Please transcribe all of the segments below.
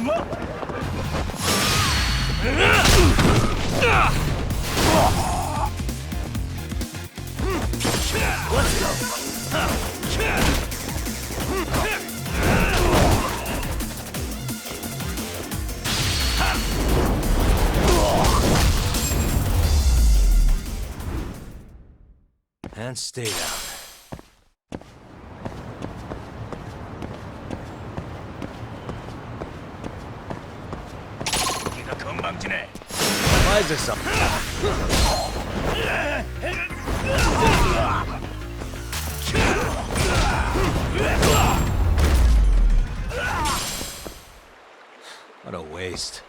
Let's go. And stay down. Why is there something? What a waste.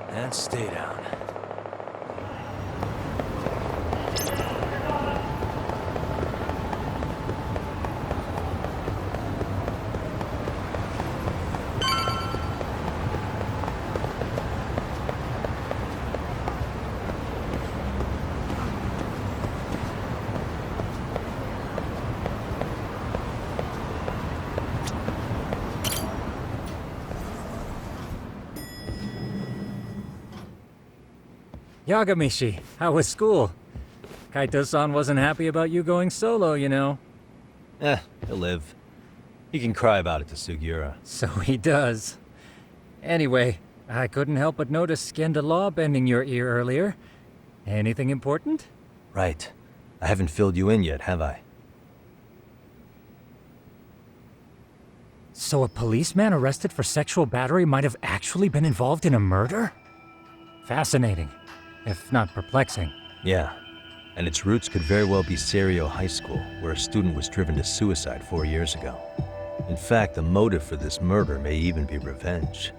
And stay down. Yagamishi, how was school? Kaito-san wasn't happy about you going solo, you know. He'll live. He can cry about it to Sugiura. So he does. Anyway, I couldn't help but notice Skenda Law bending your ear earlier. Anything important? Right. I haven't filled you in yet, have I? So a policeman arrested for sexual battery might have actually been involved in a murder? Fascinating, if not perplexing. Yeah. And its roots could very well be Serio High School, where a student was driven to suicide 4 years ago. In fact, the motive for this murder may even be revenge.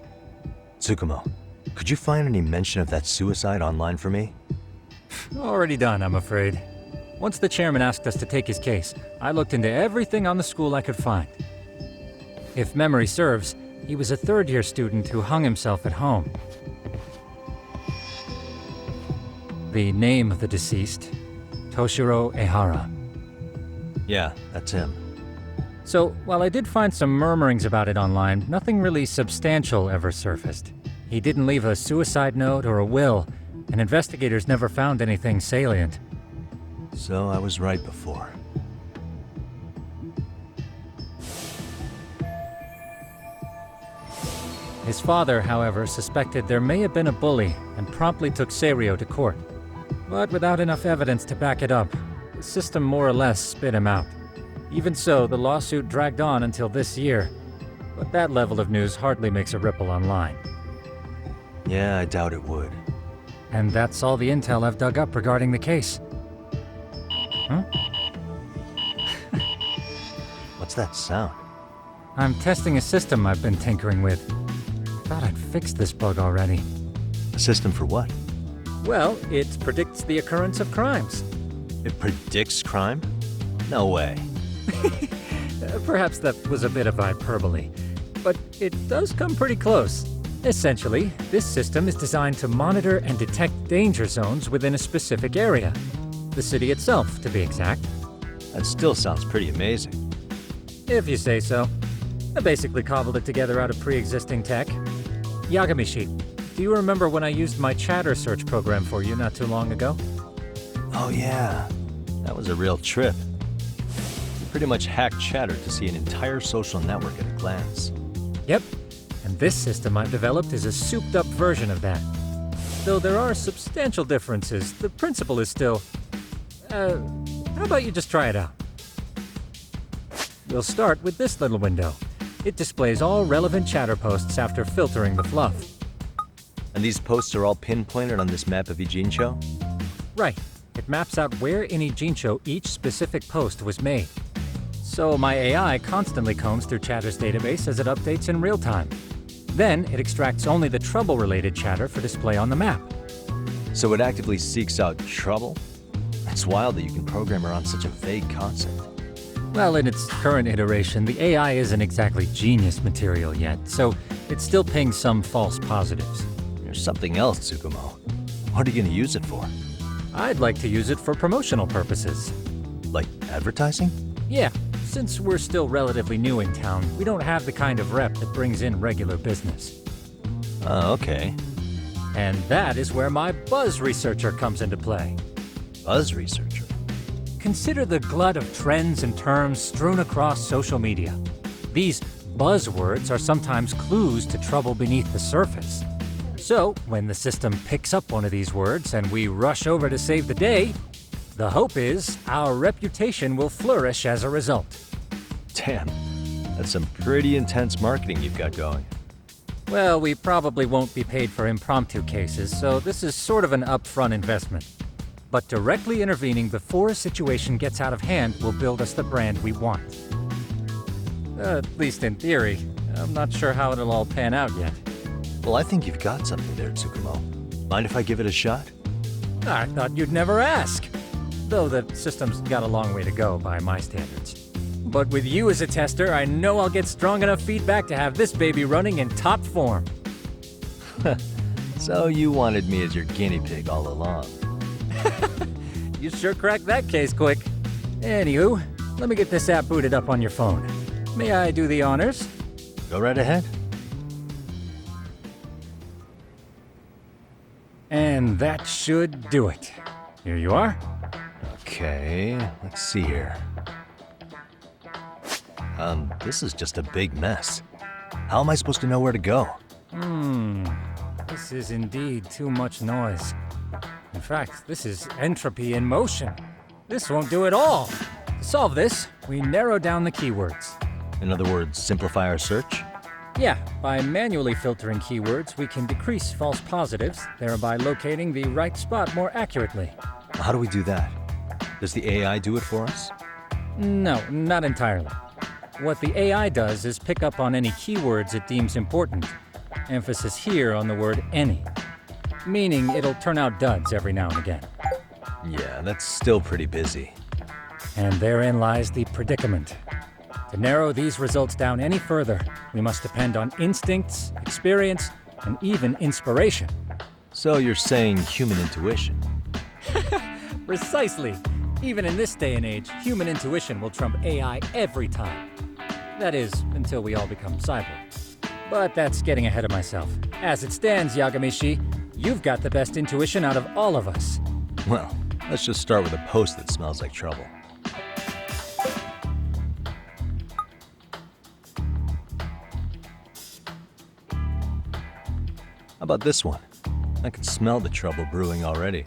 Tsukumo, could you find any mention of that suicide online for me? Already done, I'm afraid. Once the chairman asked us to take his case, I looked into everything on the school I could find. If memory serves, he was a third-year student who hung himself at home. The name of the deceased, Toshiro Ehara. Yeah, that's him. So, while I did find some murmurings about it online, nothing really substantial ever surfaced. He didn't leave a suicide note or a will, and investigators never found anything salient. So I was right before. His father, however, suspected there may have been a bully and promptly took Serio to court. But without enough evidence to back it up, the system more or less spit him out. Even so, the lawsuit dragged on until this year. But that level of news hardly makes a ripple online. Yeah, I doubt it would. And that's all the intel I've dug up regarding the case. Huh? What's that sound? I'm testing a system I've been tinkering with. Thought I'd fixed this bug already. A system for what? Well, it predicts the occurrence of crimes. It predicts crime? No way. Perhaps that was a bit of hyperbole, but it does come pretty close. Essentially, this system is designed to monitor and detect danger zones within a specific area. The city itself, to be exact. That still sounds pretty amazing. If you say so. I basically cobbled it together out of pre-existing tech. Yagamishi, do you remember when I used my chatter search program for you not too long ago? Oh yeah, that was a real trip. You pretty much hacked Chatter to see an entire social network at a glance. Yep, and this system I've developed is a souped-up version of that. Though there are substantial differences, the principle is still... how about you just try it out? We'll start with this little window. It displays all relevant chatter posts after filtering the fluff. And these posts are all pinpointed on this map of Ijincho? Right. It maps out where in Ijincho each specific post was made. So my AI constantly combs through Chatter's database as it updates in real time. Then it extracts only the trouble-related chatter for display on the map. So it actively seeks out trouble? It's wild that you can program around such a vague concept. Well, in its current iteration, the AI isn't exactly genius material yet, so it still pings some false positives. There's something else, Tsukumo. What are you going to use it for? I'd like to use it for promotional purposes. Like advertising? Yeah, since we're still relatively new in town, we don't have the kind of rep that brings in regular business. Okay. And that is where my buzz researcher comes into play. Buzz researcher? Consider the glut of trends and terms strewn across social media. These buzzwords are sometimes clues to trouble beneath the surface. So, when the system picks up one of these words and we rush over to save the day, the hope is our reputation will flourish as a result. Damn, that's some pretty intense marketing you've got going. Well, we probably won't be paid for impromptu cases, so this is sort of an upfront investment. But directly intervening before a situation gets out of hand will build us the brand we want. At least in theory. I'm not sure how it'll all pan out yet. Well, I think you've got something there, Tsukumo. Mind if I give it a shot? I thought you'd never ask. Though the system's got a long way to go by my standards. But with you as a tester, I know I'll get strong enough feedback to have this baby running in top form. So you wanted me as your guinea pig all along. You sure cracked that case quick. Anywho, let me get this app booted up on your phone. May I do the honors? Go right ahead. And that should do it. Here you are. Okay, let's see here. This is just a big mess. How am I supposed to know where to go? This is indeed too much noise. In fact, this is entropy in motion. This won't do it all. To solve this, we narrow down the keywords. In other words, simplify our search? Yeah, by manually filtering keywords, we can decrease false positives, thereby locating the right spot more accurately. How do we do that? Does the AI do it for us? No, not entirely. What the AI does is pick up on any keywords it deems important. Emphasis here on the word any. Meaning it'll turn out duds every now and again. Yeah, that's still pretty busy. And therein lies the predicament. To narrow these results down any further, we must depend on instincts, experience, and even inspiration. So you're saying human intuition? Precisely. Even in this day and age, human intuition will trump AI every time. That is, until we all become cyborgs. But that's getting ahead of myself. As it stands, Yagamishi, you've got the best intuition out of all of us. Well, let's just start with a post that smells like trouble. How about this one? I can smell the trouble brewing already.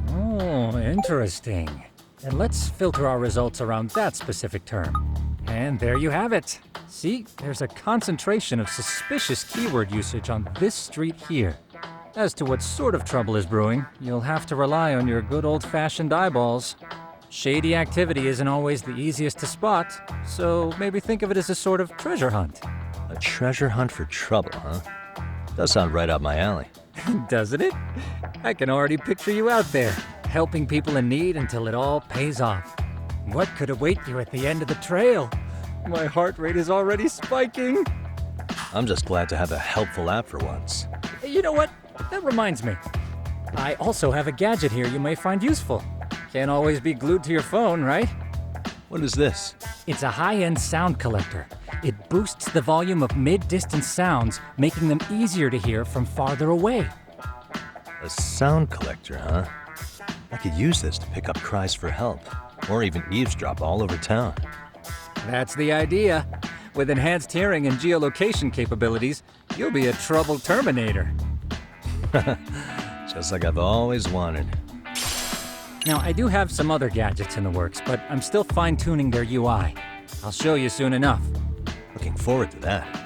Oh, interesting. And let's filter our results around that specific term. And there you have it. See, there's a concentration of suspicious keyword usage on this street here. As to what sort of trouble is brewing, you'll have to rely on your good old-fashioned eyeballs. Shady activity isn't always the easiest to spot, so maybe think of it as a sort of treasure hunt. A treasure hunt for trouble, huh? Does sound right up my alley. Doesn't it? I can already picture you out there, helping people in need until it all pays off. What could await you at the end of the trail? My heart rate is already spiking. I'm just glad to have a helpful app for once. You know what? That reminds me. I also have a gadget here you may find useful. Can't always be glued to your phone, right? What is this? It's a high-end sound collector. It boosts the volume of mid-distance sounds, making them easier to hear from farther away. A sound collector, huh? I could use this to pick up cries for help, or even eavesdrop all over town. That's the idea. With enhanced hearing and geolocation capabilities, you'll be a trouble terminator. Just like I've always wanted. Now, I do have some other gadgets in the works, but I'm still fine-tuning their UI. I'll show you soon enough. Looking forward to that.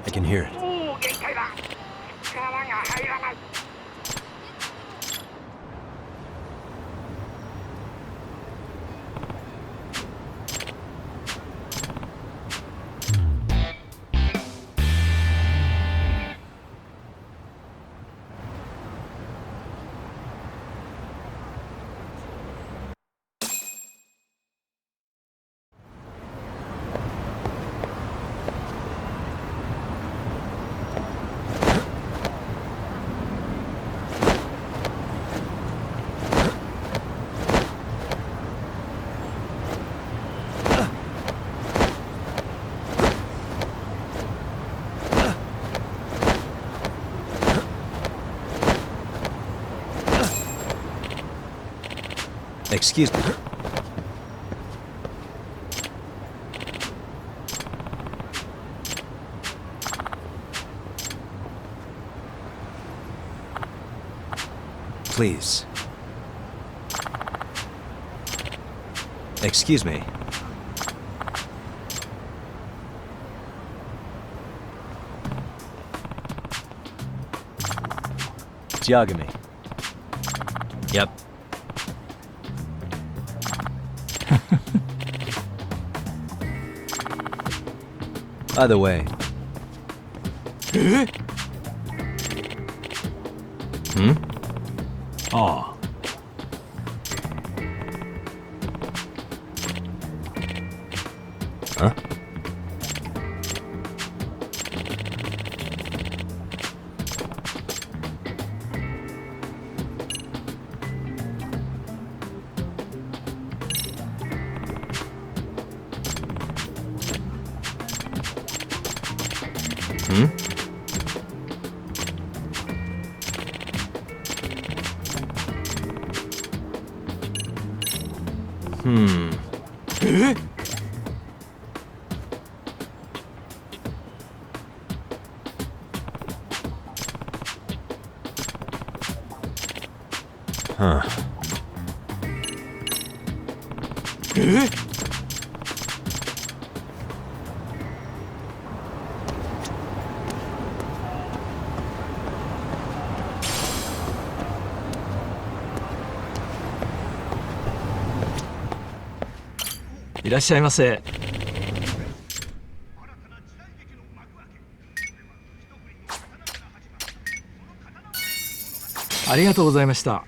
I can hear it. Excuse me. Please. Excuse me. Jugement. Yep. By the way. Oh. Huh? Huh. いらっしゃいませ。ありがとうございました。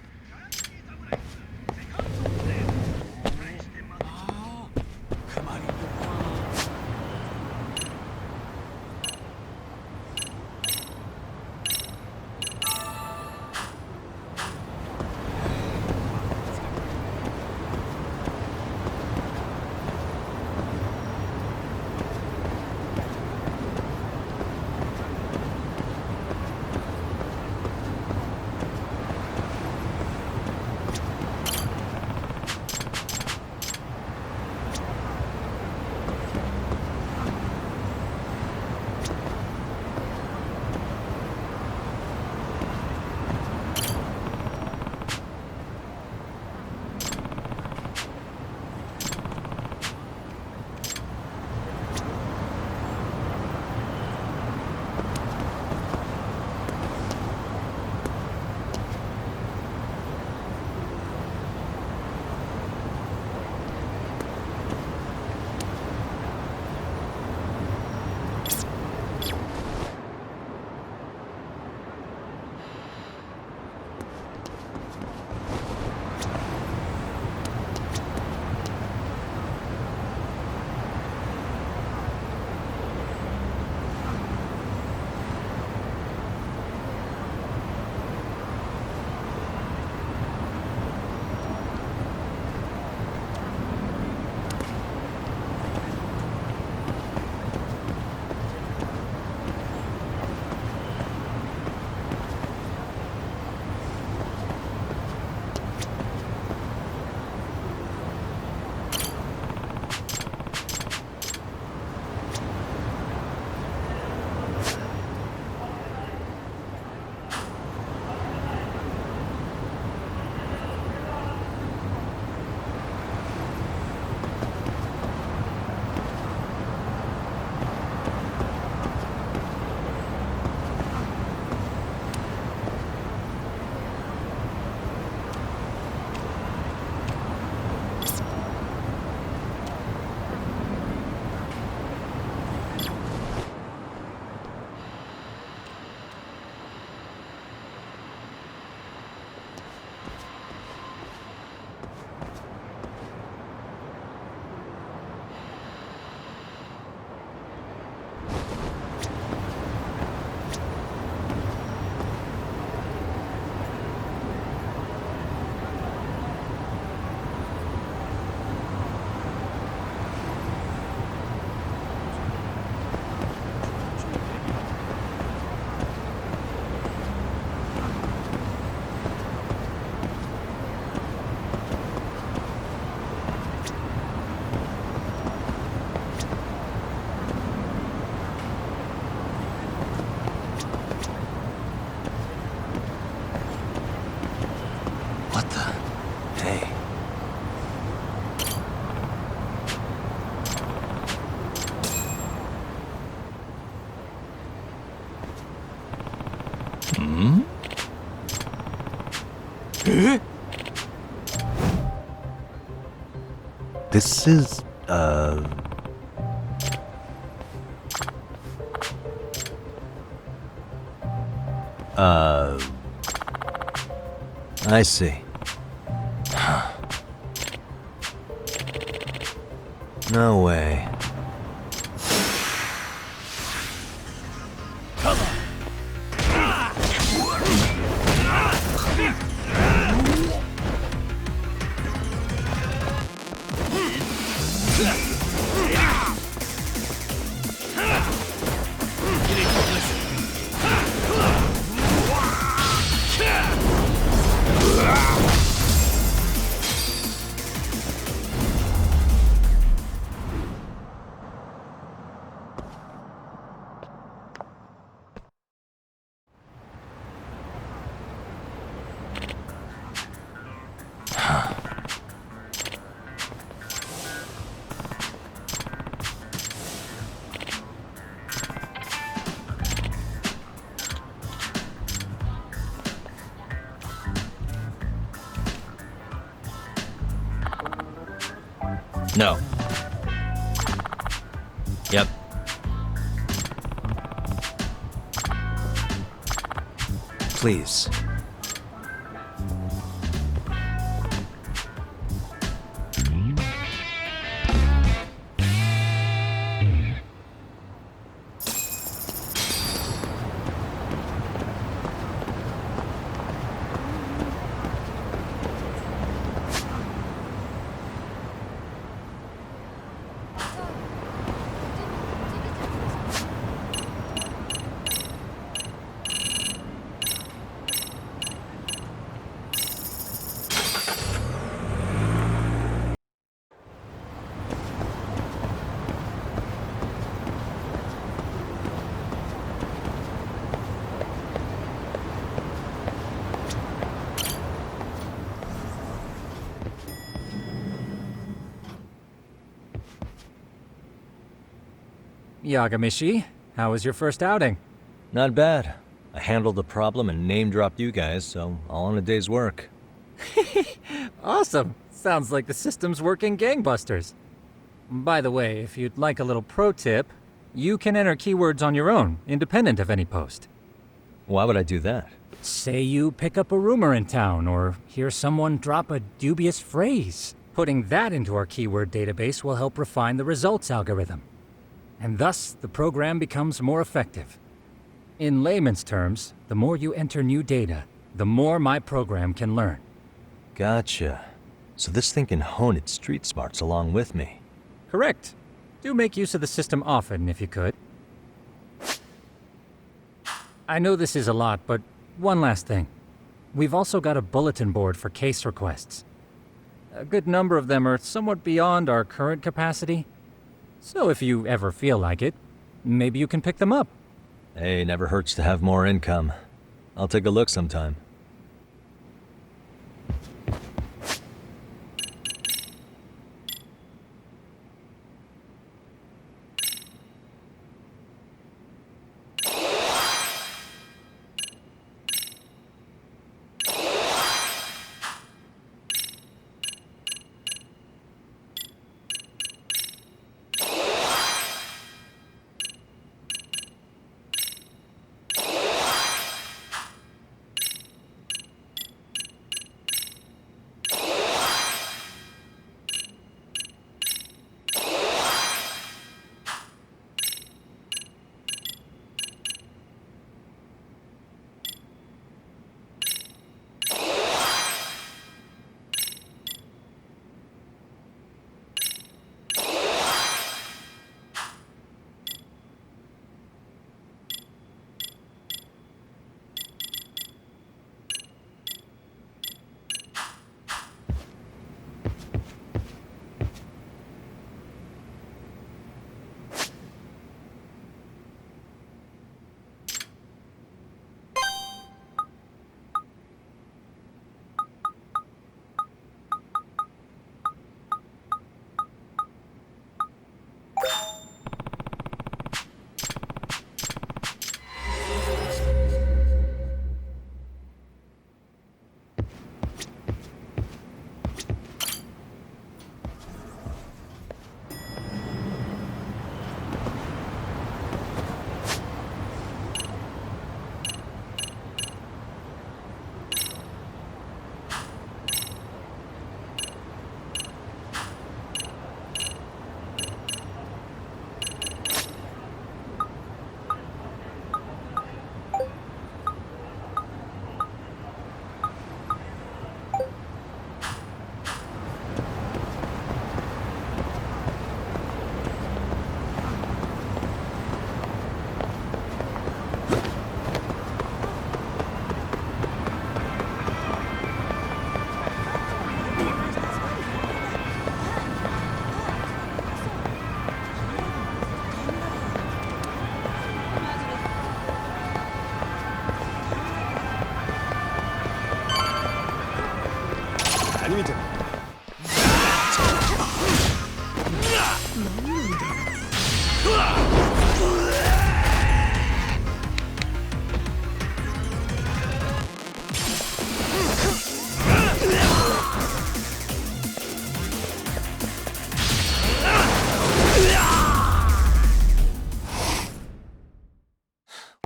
This is, I see. No way. No. Yep. Please. Yagamishi, how was your first outing? Not bad. I handled the problem and name-dropped you guys, so all in a day's work. Awesome! Sounds like the system's working gangbusters. By the way, if you'd like a little pro tip, you can enter keywords on your own, independent of any post. Why would I do that? Say you pick up a rumor in town, or hear someone drop a dubious phrase. Putting that into our keyword database will help refine the results algorithm. And thus, the program becomes more effective. In layman's terms, the more you enter new data, the more my program can learn. Gotcha. So this thing can hone its street smarts along with me. Correct. Do make use of the system often, if you could. I know this is a lot, but one last thing. We've also got a bulletin board for case requests. A good number of them are somewhat beyond our current capacity. So if you ever feel like it, maybe you can pick them up. Hey, never hurts to have more income. I'll take a look sometime.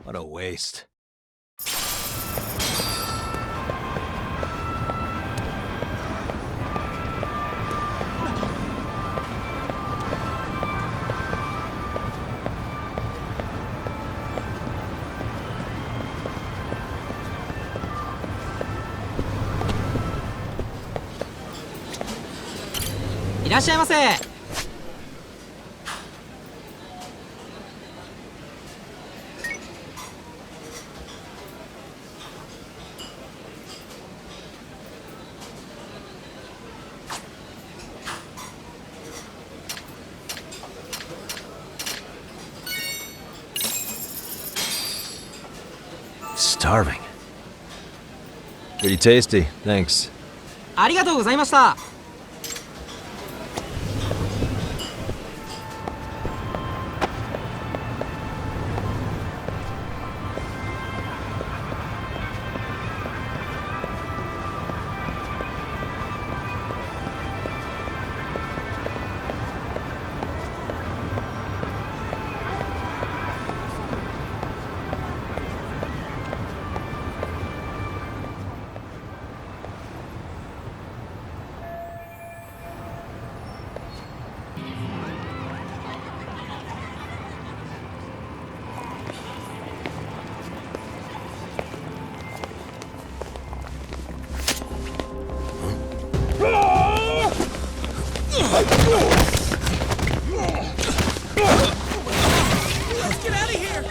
What a waste. Starving. Pretty tasty, thanks. ありがとうございました。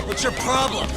What's your problem?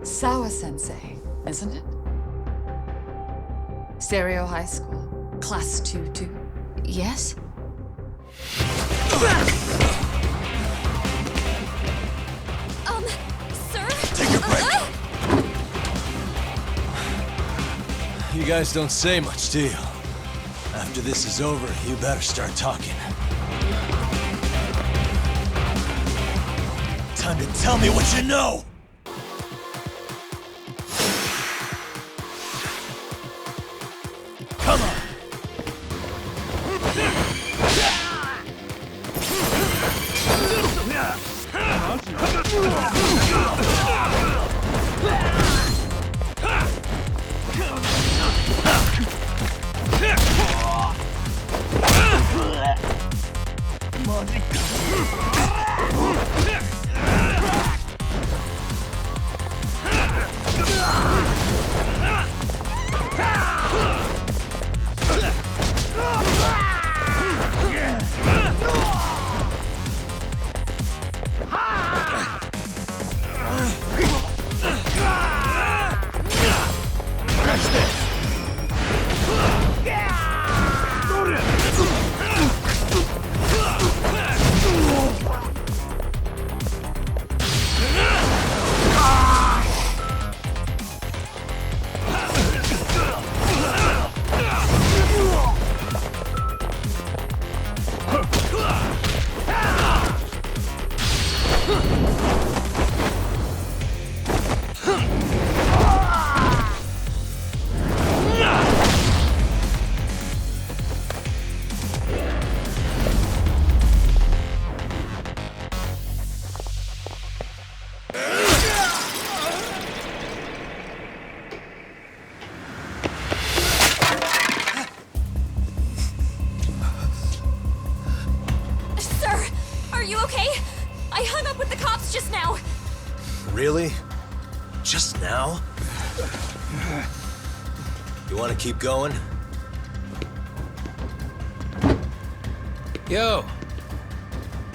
Sawa-sensei, isn't it? Stereo High School, Class 2-2. Yes? Sir? Take a break. You guys don't say much, do you? After this is over, you better start talking. Time to tell me what you know! Come on! Really? Just now? You want to keep going? Yo!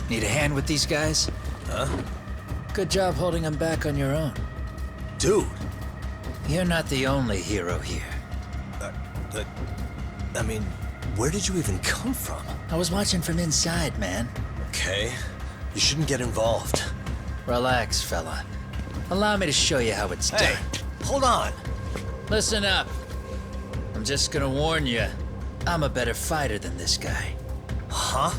Need a hand with these guys? Huh? Good job holding them back on your own. Dude, You're not the only hero here. I mean, where did you even come from? I was watching from inside, man. Okay, you shouldn't get involved. Relax, fella. Allow me to show you how it's Hey, done. hold on. Listen up. I'm just gonna warn you. I'm a better fighter than this guy. Huh?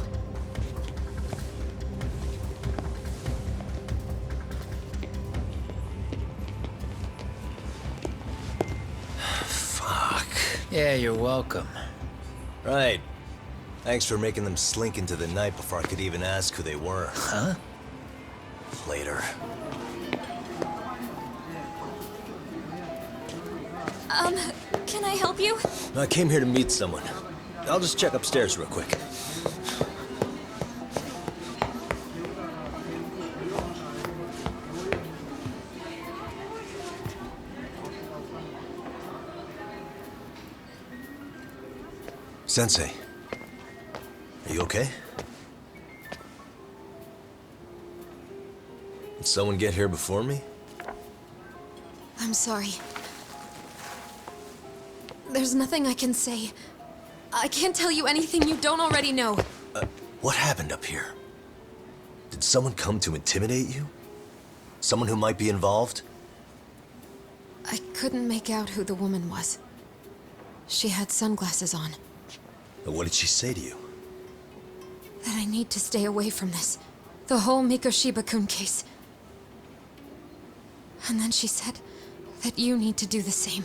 Fuck. Yeah, you're welcome. Right. Thanks for making them slink into the night before I could even ask who they were. Huh? Later. Can I help you? I came here to meet someone. I'll just check upstairs real quick. Sensei, are you okay? Did someone get here before me? I'm sorry. There's nothing I can say. I can't tell you anything you don't already know. What happened up here? Did someone come to intimidate you? Someone who might be involved? I couldn't make out who the woman was. She had sunglasses on. What did she say to you? That I need to stay away from this. The whole Mikoshiba-kun case. And then she said that you need to do the same.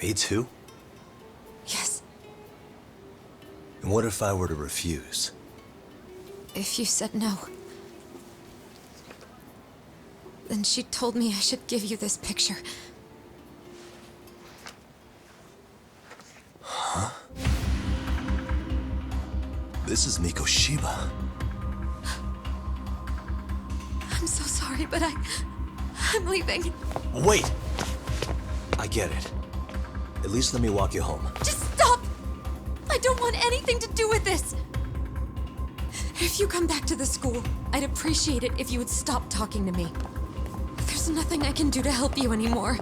Me too? Yes. And what if I were to refuse? If you said no. Then she told me I should give you this picture. Huh? This is Mikoshiba. I'm so sorry, but I'm leaving. Wait! I get it. At least let me walk you home. Just stop! I don't want anything to do with this! If you come back to the school, I'd appreciate it if you would stop talking to me. There's nothing I can do to help you anymore.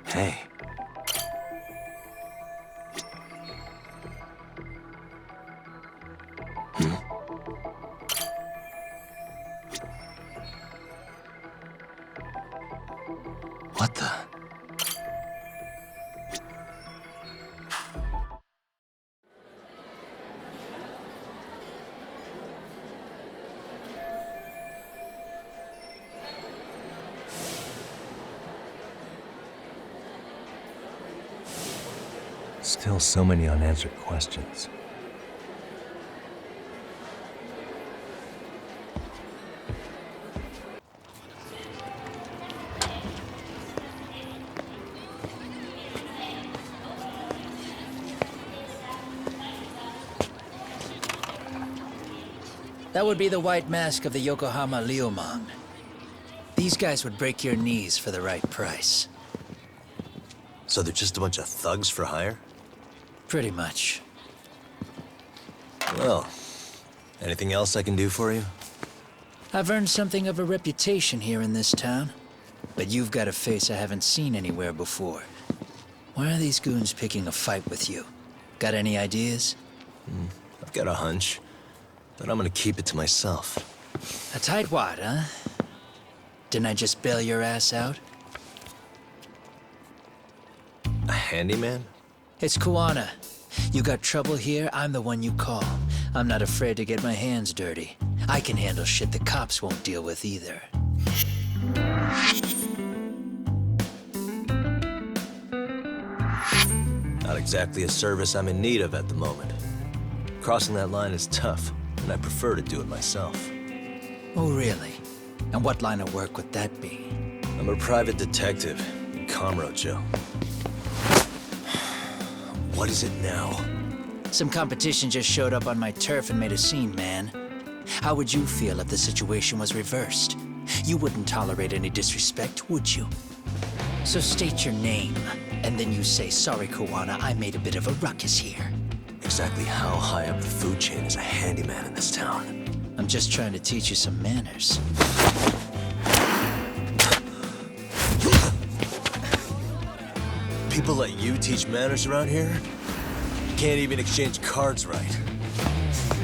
Hey. What the? Still so many unanswered questions. That would be the white mask of the Yokohama Liumang. These guys would break your knees for the right price. So they're just a bunch of thugs for hire? Pretty much. Well, anything else I can do for you? I've earned something of a reputation here in this town. But you've got a face I haven't seen anywhere before. Why are these goons picking a fight with you? Got any ideas? I've got a hunch, but I'm gonna keep it to myself. A tightwad, huh? Didn't I just bail your ass out? A handyman? It's Kuwana. You got trouble here, I'm the one you call. I'm not afraid to get my hands dirty. I can handle shit the cops won't deal with either. Not exactly a service I'm in need of at the moment. Crossing that line is tough, and I prefer to do it myself. Oh, really? And what line of work would that be? I'm a private detective in Kamurocho. What is it now? Some competition just showed up on my turf and made a scene, man. How would you feel if the situation was reversed? You wouldn't tolerate any disrespect, would you? So state your name, and then you say, sorry, Koana, I made a bit of a ruckus here. Exactly how high up the food chain is a handyman in this town? I'm just trying to teach you some manners. People let you teach manners around here? You can't even exchange cards right.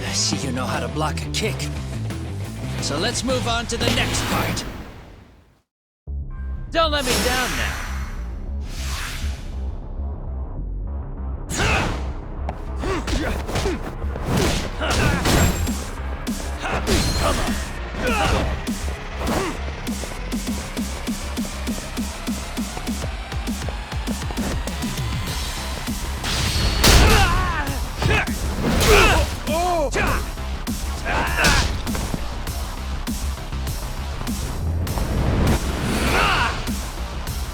I see you know how to block a kick. So let's move on to the next part. Don't let me down now.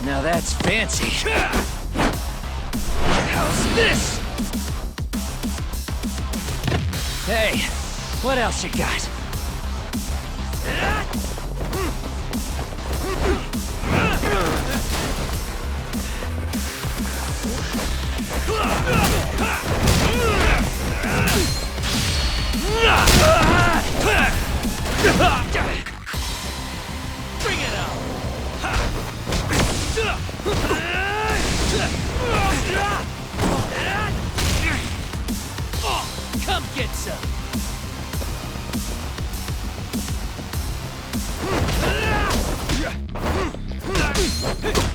Now that's fancy. How's this? Hey, what else you got? Bring it on! Come get some! Finish this!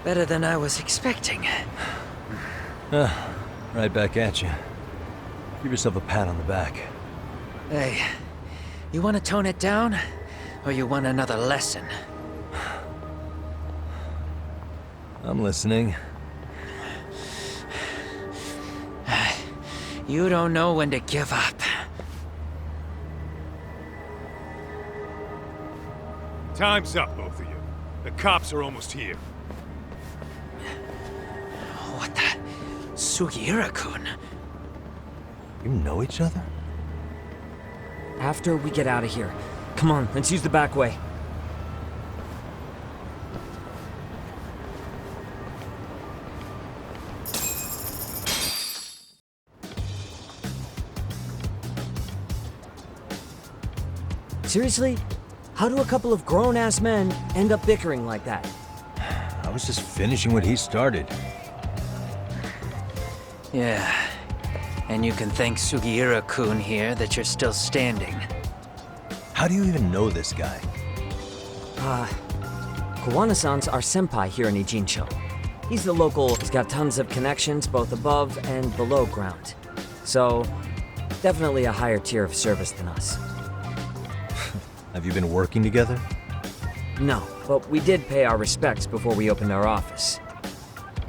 Better than I was expecting. Right back at you. Give yourself a pat on the back. Hey, you want to tone it down? Or you want another lesson? I'm listening. You don't know when to give up. Time's up, both of you. The cops are almost here. What the? Sugiura-kun? You know each other? After we get out of here. Come on, let's use the back way. Seriously? How do a couple of grown-ass men end up bickering like that? I was just finishing what he started. Yeah. And you can thank Sugiura-kun here that you're still standing. How do you even know this guy? Kawana-san's our senpai here in Ijincho. He's the local, he's got tons of connections both above and below ground. So, definitely a higher tier of service than us. Have you been working together? No, but we did pay our respects before we opened our office.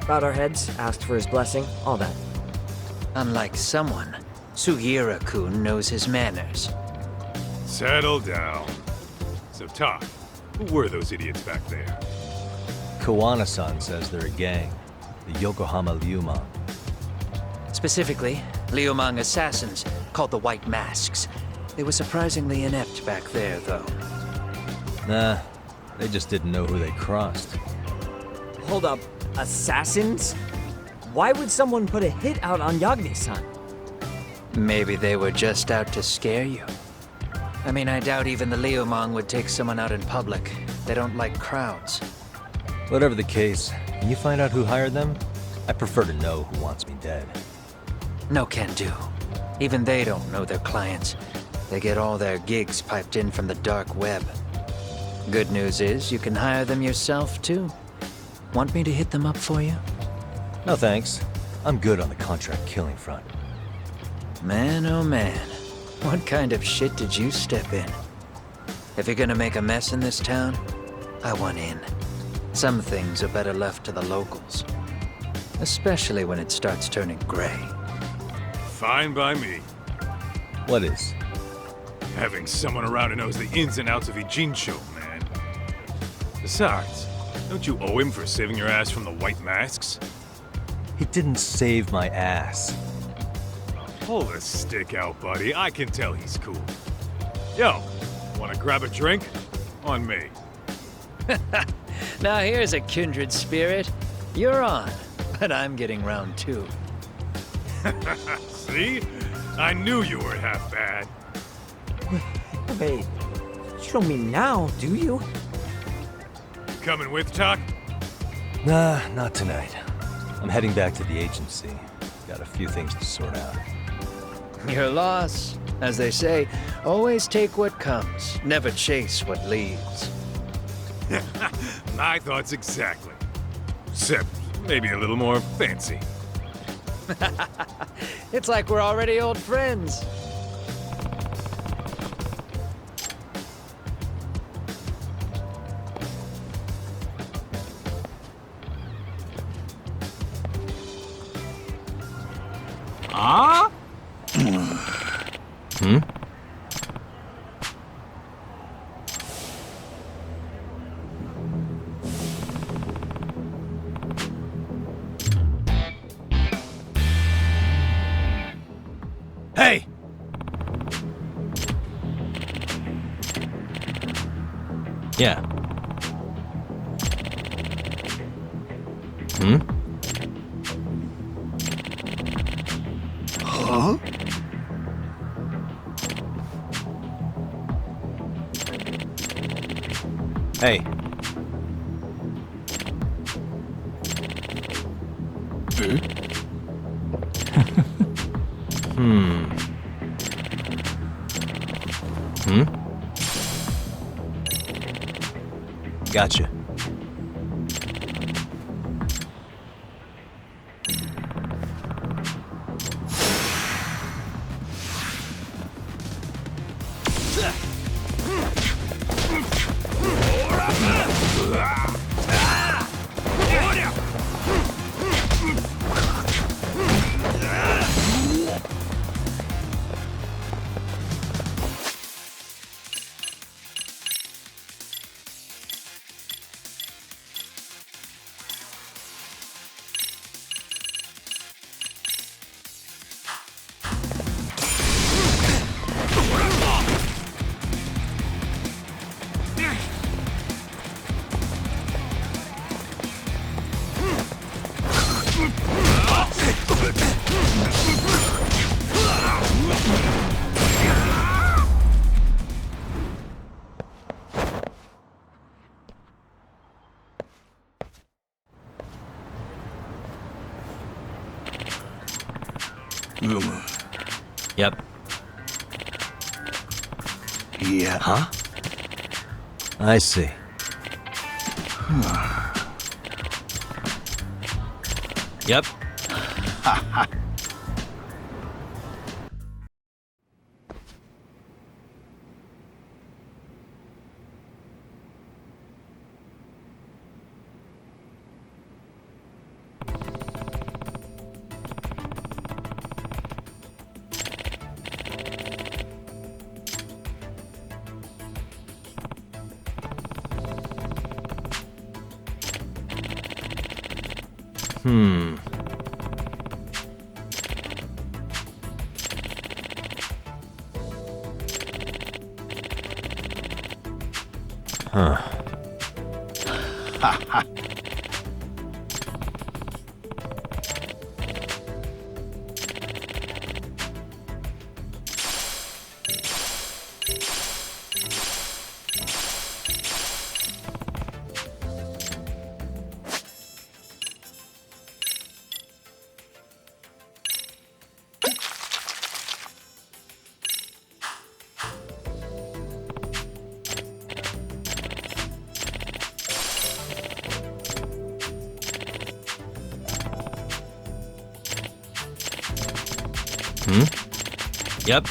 Bowed our heads, asked for his blessing, all that. Unlike someone, Sugiura-kun knows his manners. Settle down. So, Todd, who were those idiots back there? Kawana-san says they're a gang. The Yokohama Liumang. Specifically, Liumang assassins, called the White Masks. They were surprisingly inept back there, though. Nah, they just didn't know who they crossed. Hold up, assassins? Why would someone put a hit out on Yagami-san? Maybe they were just out to scare you. I mean, I doubt even the Liumang would take someone out in public. They don't like crowds. Whatever the case, can you find out who hired them? I prefer to know who wants me dead. No can do. Even they don't know their clients. They get all their gigs piped in from the dark web. Good news is you can hire them yourself, too. Want me to hit them up for you? No thanks. I'm good on the contract killing front. Man, oh man. What kind of shit did you step in? If you're gonna make a mess in this town, I want in. Some things are better left to the locals. Especially when it starts turning gray. Fine by me. What is? Having someone around who knows the ins and outs of Ijincho, man. Besides, don't you owe him for saving your ass from the white masks? He didn't save my ass. Pull the stick out, buddy. I can tell he's cool. Yo, wanna grab a drink? On me. Now here's a kindred spirit. You're on, but I'm getting round two. See? I knew you were half bad. Wait, you don't mean now, do you? Coming with, Talk? Nah, not tonight. I'm heading back to the agency. Got a few things to sort out. Your loss. As they say, always take what comes, never chase what leaves. My thoughts exactly. Except maybe a little more fancy. It's like we're already old friends. Ah? Hmm? Hey! Yeah. Hmm? Huh? Hey. Hmm. Hmm? Gotcha. Yep. Yeah. Huh? I see. Yep. Hmm. Huh. Yep.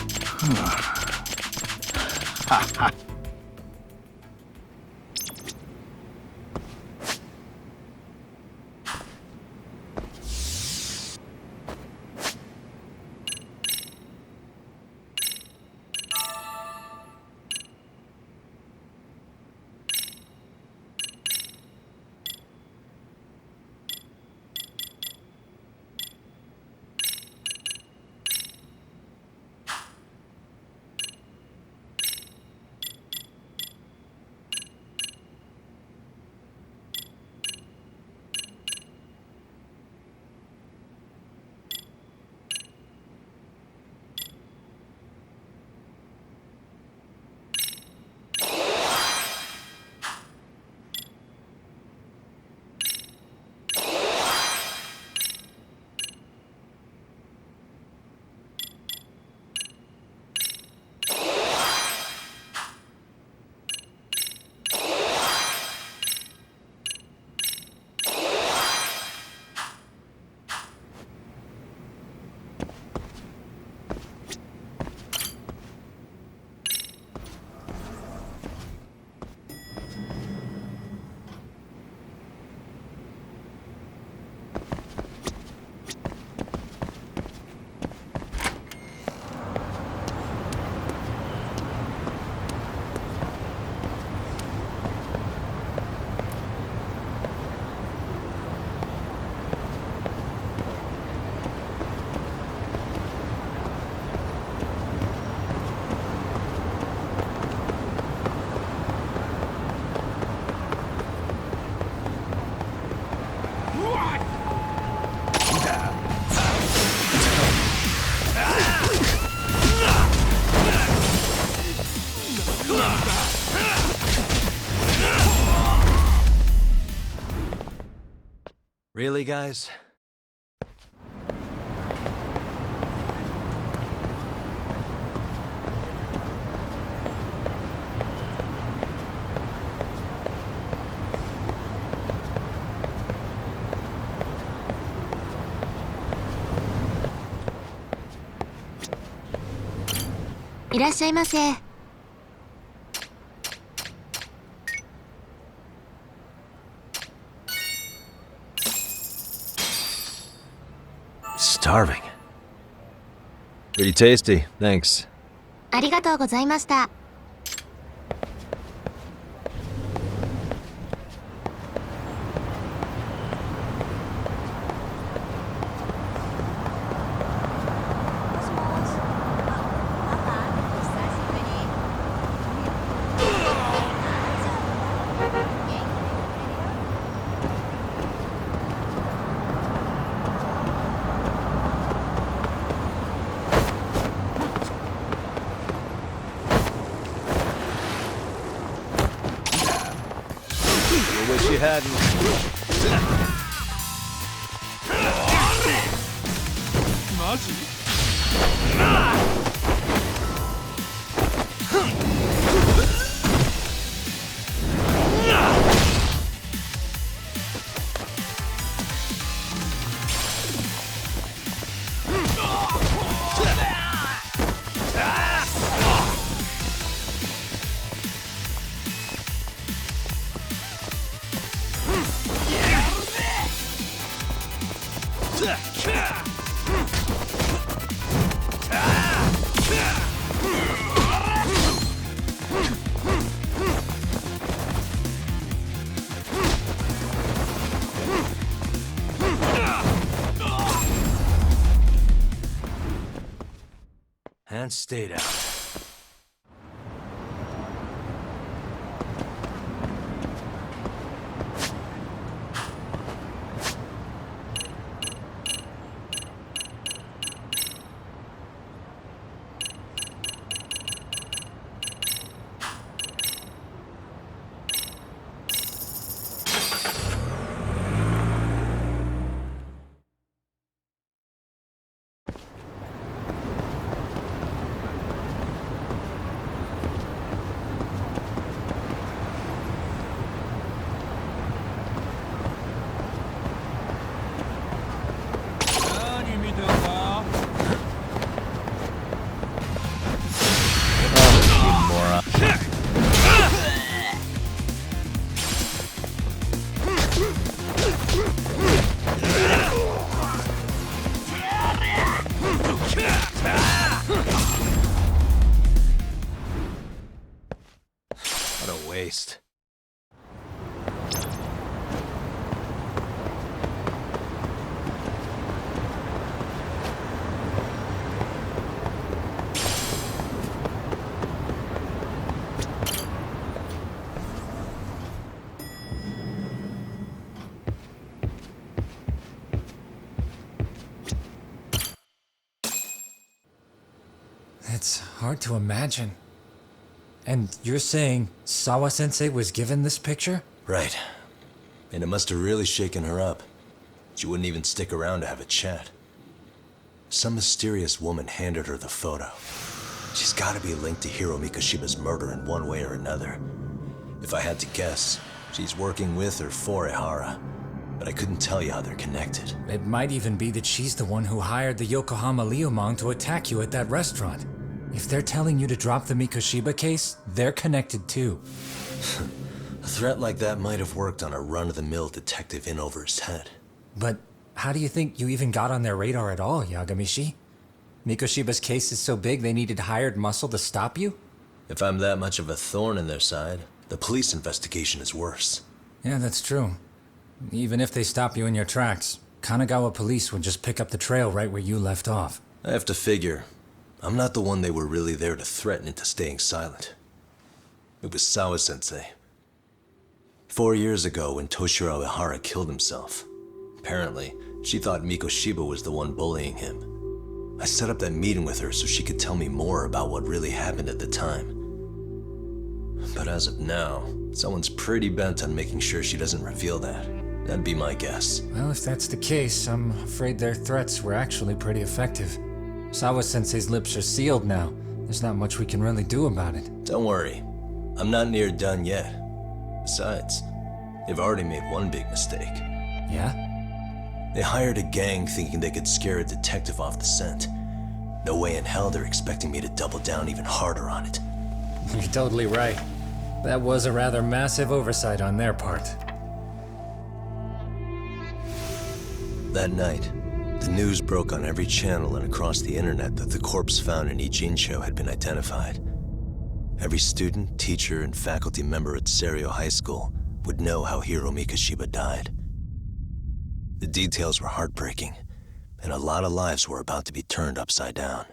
Really, guys? Starving. Pretty tasty, thanks. ありがとうございました。Wish you hadn't. And stayed out. waste. It's hard to imagine. And you're saying Sawa-sensei was given this picture? Right. And it must have really shaken her up. She wouldn't even stick around to have a chat. Some mysterious woman handed her the photo. She's gotta be linked to Hiro Mikoshiba's murder in one way or another. If I had to guess, she's working with or for Ehara. But I couldn't tell you how they're connected. It might even be that she's the one who hired the Yokohama Liumang to attack you at that restaurant. If they're telling you to drop the Mikoshiba case, they're connected too. A threat like that might have worked on a run-of-the-mill detective in over his head. But how do you think you even got on their radar at all, Yagamishi? Mikoshiba's case is so big they needed hired muscle to stop you? If I'm that much of a thorn in their side, the police investigation is worse. Yeah, that's true. Even if they stop you in your tracks, Kanagawa police would just pick up the trail right where you left off. I have to figure, I'm not the one they were really there to threaten into staying silent. It was Sawa-sensei. 4 years ago when Toshiro Ehara killed himself, apparently, she thought Mikoshiba was the one bullying him. I set up that meeting with her so she could tell me more about what really happened at the time. But as of now, someone's pretty bent on making sure she doesn't reveal that. That'd be my guess. Well, if that's the case, I'm afraid their threats were actually pretty effective. Sawa-sensei's lips are sealed now. There's not much we can really do about it. Don't worry. I'm not near done yet. Besides, they've already made one big mistake. Yeah? They hired a gang thinking they could scare a detective off the scent. No way in hell they're expecting me to double down even harder on it. You're totally right. That was a rather massive oversight on their part. That night, the news broke on every channel and across the internet that the corpse found in Ijincho had been identified. Every student, teacher, and faculty member at Seiryo High School would know how Hiro Mikoshiba died. The details were heartbreaking, and a lot of lives were about to be turned upside down.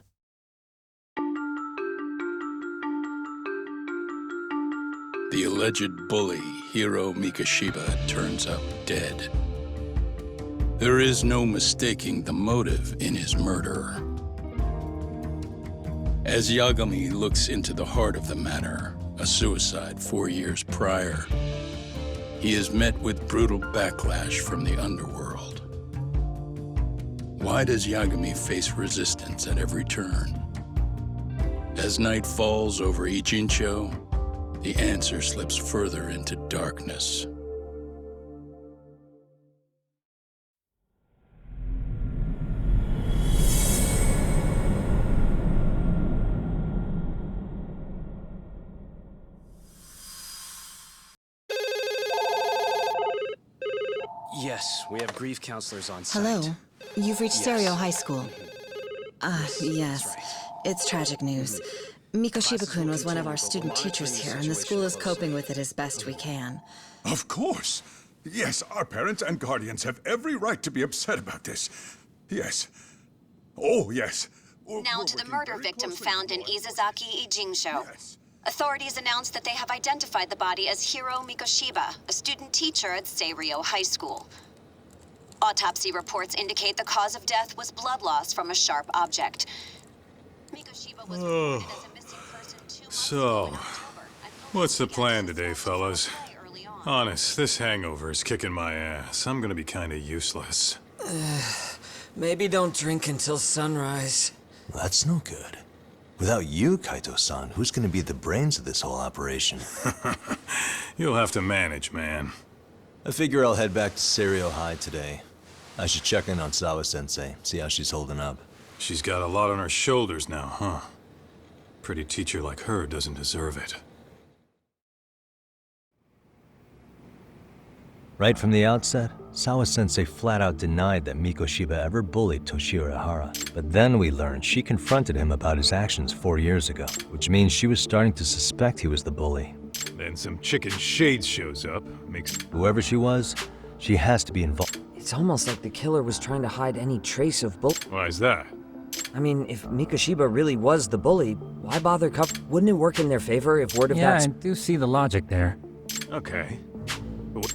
The alleged bully, Hiro Mikoshiba, turns up dead. There is no mistaking the motive in his murder. As Yagami looks into the heart of the matter, a suicide 4 years prior, he is met with brutal backlash from the underworld. Why does Yagami face resistance at every turn? As night falls over Ijincho, the answer slips further into darkness. Yes, we have grief counselors on site. Hello. You've reached Yes. Seiryo High School. Yes. That's right. It's tragic news. Mikoshiba-kun was one of our student teachers here, and the school is coping with it as best we can. Of course. Yes, our parents and guardians have every right to be upset about this. Yes. Oh, yes. Now to the murder victim found in Izazaki, Ijincho. Yes. Authorities announced that they have identified the body as Hiro Mikoshiba, a student teacher at Seiryo High School. Autopsy reports indicate the cause of death was blood loss from a sharp object. Mikoshiba was reported as a missing person 2 months So, ago in October, and what's the police plan began today, to fellas? very early on. Honest, this hangover is kicking my ass. I'm gonna be kinda useless. Maybe don't drink until sunrise. That's no good. Without you, Kaito-san, who's gonna be the brains of this whole operation? You'll have to manage, man. I figure I'll head back to Seiryo High today. I should check in on Sawa-sensei, see how she's holding up. She's got a lot on her shoulders now, huh? Pretty teacher like her doesn't deserve it. Right from the outset, Sawa-sensei flat out denied that Mikoshiba ever bullied Toshiro Ehara. But then we learned she confronted him about his actions 4 years ago, which means she was starting to suspect he was the bully. Then some chicken shades shows up, makes... Whoever she was, she has to be involved. It's almost like the killer was trying to hide any trace of bull. Why's that? I mean, if Mikoshiba really was the bully, why bother Wouldn't it work in their favor if word of Yeah, that... I do see the logic there. Okay.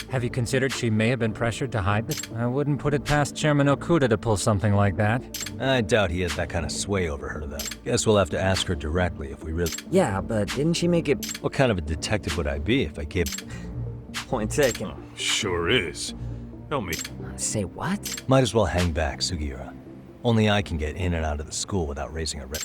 Have you considered she may have been pressured to hide this? I wouldn't put it past Chairman Okuda to pull something like that. I doubt he has that kind of sway over her, though. Guess we'll have to ask her directly if we really... Yeah, but didn't she make it... What kind of a detective would I be if I gave... Point taken. Sure is. Don't me... Say what? Might as well hang back, Sugiura. Only I can get in and out of the school without raising a red...